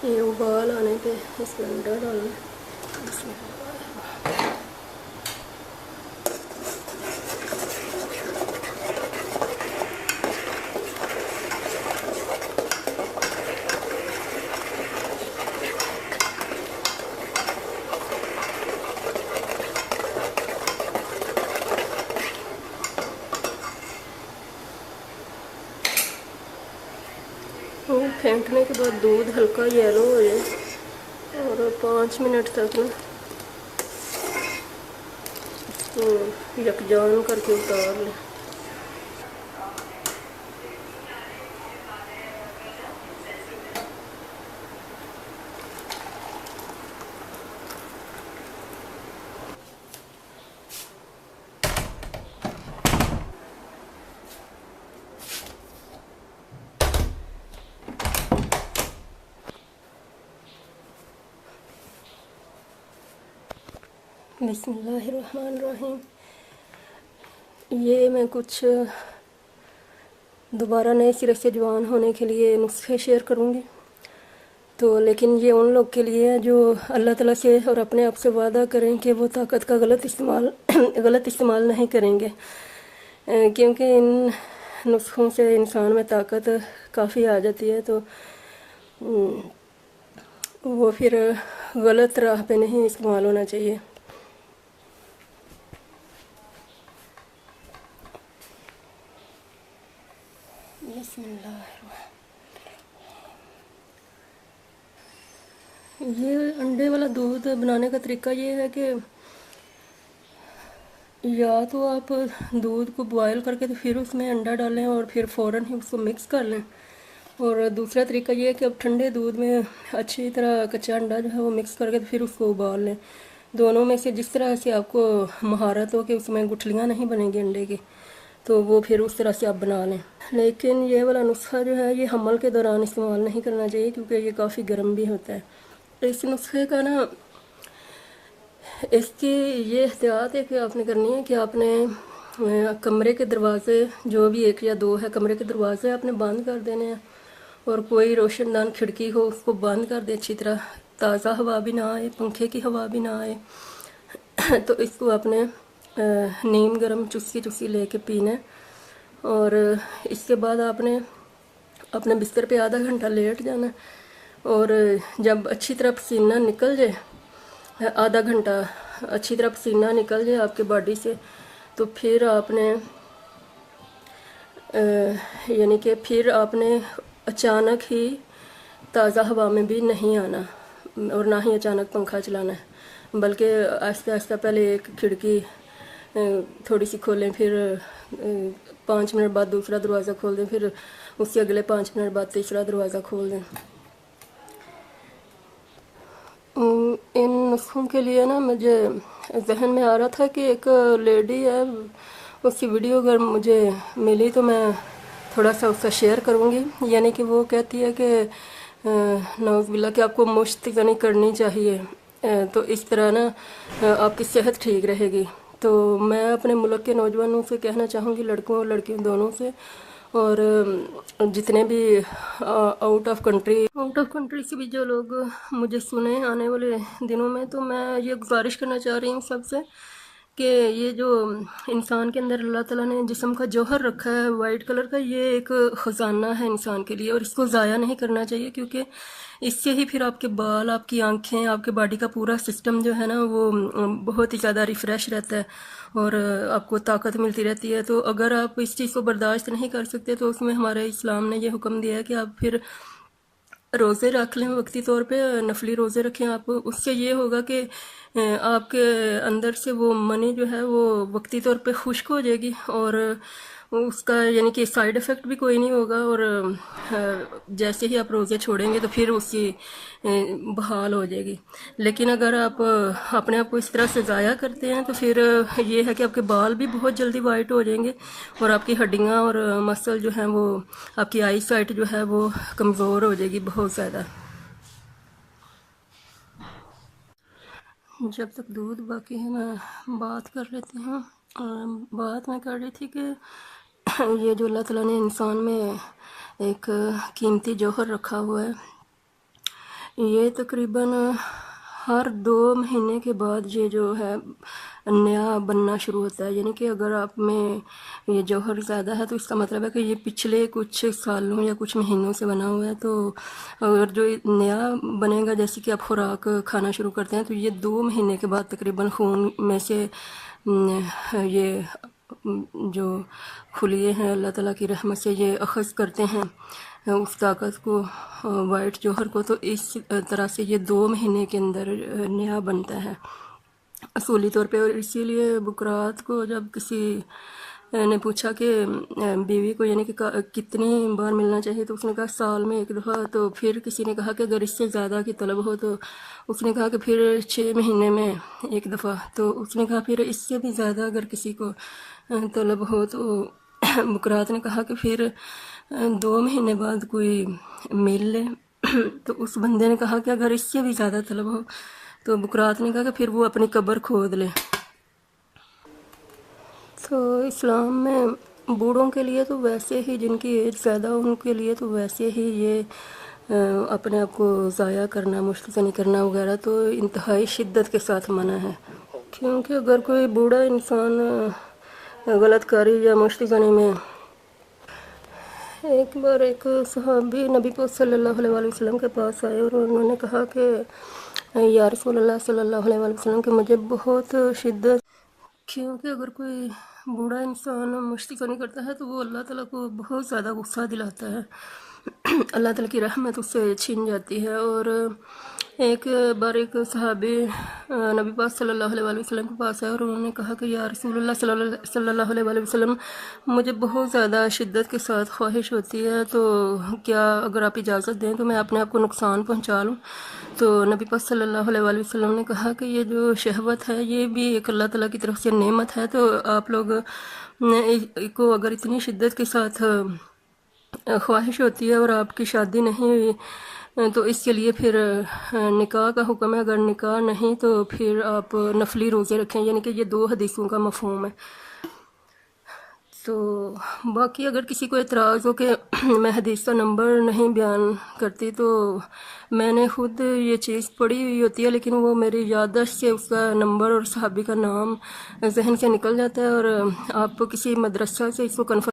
ये उबाल आने पे इसमें अंडा डालना। फेंटने के बाद दूध हल्का येलो हो जाए और 5 मिनट तक ना इसको यकजान करके उतार लें। बिस्मिल्लाहिर्रहमानिर्रहीम। ये मैं कुछ दोबारा नए सिरे से जवान होने के लिए नुस्खे शेयर करूँगी। तो लेकिन ये उन लोग के लिए है जो अल्लाह ताला से और अपने आप से वादा करें कि वो ताकत का गलत इस्तेमाल नहीं करेंगे, क्योंकि इन नुस्खों से इंसान में ताकत काफ़ी आ जाती है। तो वो फिर गलत राह पे नहीं इस्तेमाल होना चाहिए। ये अंडे वाला दूध बनाने का तरीका ये है कि या तो आप दूध को बॉयल करके तो फिर उसमें अंडा डालें और फिर फ़ौरन ही उसको मिक्स कर लें, और दूसरा तरीका ये है कि आप ठंडे दूध में अच्छी तरह कच्चा अंडा जो है वो मिक्स करके तो फिर उसको उबाल लें। दोनों में से जिस तरह से आपको महारत हो कि उसमें गुठलियाँ नहीं बनेंगी अंडे की, तो वो फिर उस तरह से आप बना लें। लेकिन ये वाला नुस्खा जो है ये हमल के दौरान इस्तेमाल नहीं करना चाहिए, क्योंकि ये काफ़ी गर्म भी होता है। इस नुस्खे का ना इसकी ये एहतियात है कि आपने करनी है कि आपने कमरे के दरवाज़े जो भी एक या दो है कमरे के दरवाज़े आपने बंद कर देने हैं, और कोई रोशनदान खिड़की हो उसको बंद कर दे अच्छी तरह, ताज़ा हवा भी ना आए, पंखे की हवा भी ना आए। तो इसको आपने नीम गर्म चुस्की चुस्की लेके पीना है, और इसके बाद आपने अपने बिस्तर पे आधा घंटा लेट जाना है, और जब अच्छी तरह पसीना निकल जाए, आधा घंटा अच्छी तरह पसीना निकल जाए आपके बॉडी से, तो फिर आपने यानी कि फिर आपने अचानक ही ताज़ा हवा में भी नहीं आना और ना ही अचानक पंखा चलाना है, बल्कि आहिस्ता आहिस्ता पहले एक खिड़की थोड़ी सी खोलें, फिर 5 मिनट बाद दूसरा दरवाज़ा खोल दें, फिर उससे अगले 5 मिनट बाद तीसरा दरवाज़ा खोल दें। इन नुस्खों के लिए ना मुझे जहन में आ रहा था कि एक लेडी है, उसकी वीडियो अगर मुझे मिली तो मैं थोड़ा सा उसका शेयर करूँगी। यानी कि वो कहती है कि नौज़बिल्ला कि आपको मुश्त यानी करनी चाहिए, तो इस तरह ना आपकी सेहत ठीक रहेगी। तो मैं अपने मुल्क के नौजवानों से कहना चाहूँगी, लड़कों और लड़कियों दोनों से, और जितने भी आउट ऑफ कंट्री से भी जो लोग मुझे सुने आने वाले दिनों में, तो मैं ये गुजारिश करना चाह रही हूँ सबसे कि ये जो इंसान के अंदर अल्लाह ताला ने जिस्म का जौहर रखा है वाइट कलर का, ये एक ख़जाना है इंसान के लिए, और इसको ज़ाया नहीं करना चाहिए, क्योंकि इससे ही फिर आपके बाल, आपकी आंखें, आपके बॉडी का पूरा सिस्टम जो है ना वो बहुत ही ज़्यादा रिफ़्रेश रहता है और आपको ताकत मिलती रहती है। तो अगर आप इस चीज़ को बर्दाश्त नहीं कर सकते, तो उसमें हमारे इस्लाम ने ये हुक्म दिया है कि आप फिर रोज़े रख लें, वक्ती तौर पे नफली रोज़े रखें आप। उससे ये होगा कि आपके अंदर से वो मनी जो है वो वक्ती तौर पे खुश्क हो जाएगी, और उसका यानी कि साइड इफ़ेक्ट भी कोई नहीं होगा, और जैसे ही आप रोज़े छोड़ेंगे तो फिर उसकी बहाल हो जाएगी। लेकिन अगर आप अपने आप को इस तरह से ज़ाया करते हैं, तो फिर ये है कि आपके बाल भी बहुत जल्दी वाइट हो जाएंगे, और आपकी हड्डियाँ और मसल जो हैं वो, आपकी आई साइट जो है वो कमज़ोर हो जाएगी बहुत ज़्यादा। जब तक दूध बाकी है मैं बात कर लेती हूँ। बात मैं कर रही थी कि ये जो अल्लाह ताला ने इंसान में एक कीमती जौहर रखा हुआ है, یہ تقریباً ہر 2 مہینے کے بعد یہ جو ہے نیا بننا شروع ہوتا ہے، یعنی کہ اگر آپ میں یہ جوہر زیادہ ہے تو اس کا مطلب ہے کہ یہ پچھلے کچھ سالوں یا کچھ مہینوں سے بنا ہوا ہے۔ تو اگر جو نیا بنے گا، جیسے کہ آپ خوراک کھانا شروع کرتے ہیں، تو یہ 2 مہینے کے بعد تقریباً خون میں سے یہ جو خلیے ہیں اللہ تعالیٰ کی رحمت سے یہ اخذ کرتے ہیں اس طاقت کو، وائٹ جوہر کو، تو اس طرح سے یہ 2 مہینے کے اندر نیا بنتا ہے اصولی طور پہ۔ اور اسی لیے بکرات کو جب کسی نے پوچھا کہ بیوی کو یعنی کہ کتنی بار ملنا چاہیے، تو اس نے کہا سال میں 1 دفعہ۔ تو پھر کسی نے کہا کہ اگر اس سے زیادہ کی طلب ہو، تو اس نے کہا کہ پھر 6 مہینے میں 1 دفعہ۔ تو اس نے کہا پھر اس سے بھی زیادہ اگر کسی کو طلب ہو، تو بکرات نے کہا کہ پھر 2 مہینے بعد کوئی مل لے۔ تو اس بندے نے کہا کہ اگر اس سے بھی زیادہ طلب ہو، تو بکرات نے کہا کہ پھر وہ اپنی قبر کھود لے۔ تو اسلام میں بوڑھوں کے لیے تو ویسے ہی، جن کی ایج زیادہ ہو ان کے لیے تو ویسے ہی یہ اپنے آپ کو ضائع کرنا، مشتزنی کرنا وغیرہ تو انتہائی شدت کے ساتھ منع ہے، کیونکہ اگر کوئی بوڑھا انسان غلط کاری یا مشتزنی میں، ایک بار ایک صحابی نبی پاک صلی اللہ علیہ وآلہ وسلم کے پاس آئے اور انہوں نے کہا کہ یا رسول اللہ صلی اللہ علیہ وآلہ وسلم کہ مجھے بہت شدت، کیونکہ اگر کوئی بوڑھا انسان مشتزنی کرتا ہے تو وہ اللہ تعالیٰ کو بہت زیادہ غصہ دلاتا ہے، اللہ تعالیٰ کی رحمت اس سے چھن جاتی ہے۔ اور ایک بار ایک صحابی نبی پاک صلی اللہ علیہ وآلہ وسلم کے پاس آئے اور انہوں نے کہا کہ یا رسول اللہ صلی اللہ علیہ وآلہ وسلم مجھے بہت زیادہ شدت کے ساتھ خواہش ہوتی ہے، تو کیا اگر آپ اجازت دیں تو میں اپنے آپ کو نقصان پہنچا لوں؟ تو نبی پاک صلی اللہ علیہ وآلہ وسلم نے کہا کہ یہ جو شہوت ہے یہ بھی ایک اللہ تعالیٰ کی طرف سے نعمت ہے، تو آپ لوگ کو اگر اتنی شدت کے ساتھ خواہش ہوتی ہے اور آپ کی شادی نہیں ہوئی تو اس کے لیے پھر نکاح کا حکم ہے، اگر نکاح نہیں تو پھر آپ نفلی روزے رکھیں، یعنی کہ یہ 2 حدیثوں کا مفہوم ہے۔ تو باقی اگر کسی کو اعتراض ہو کہ میں حدیث کا نمبر نہیں بیان کرتی، تو میں نے خود یہ چیز پڑھی ہوئی ہوتی ہے لیکن وہ میری یادداشت سے اس کا نمبر اور صحابی کا نام ذہن سے نکل جاتا ہے، اور آپ کسی مدرسہ سے اس کو کنفرم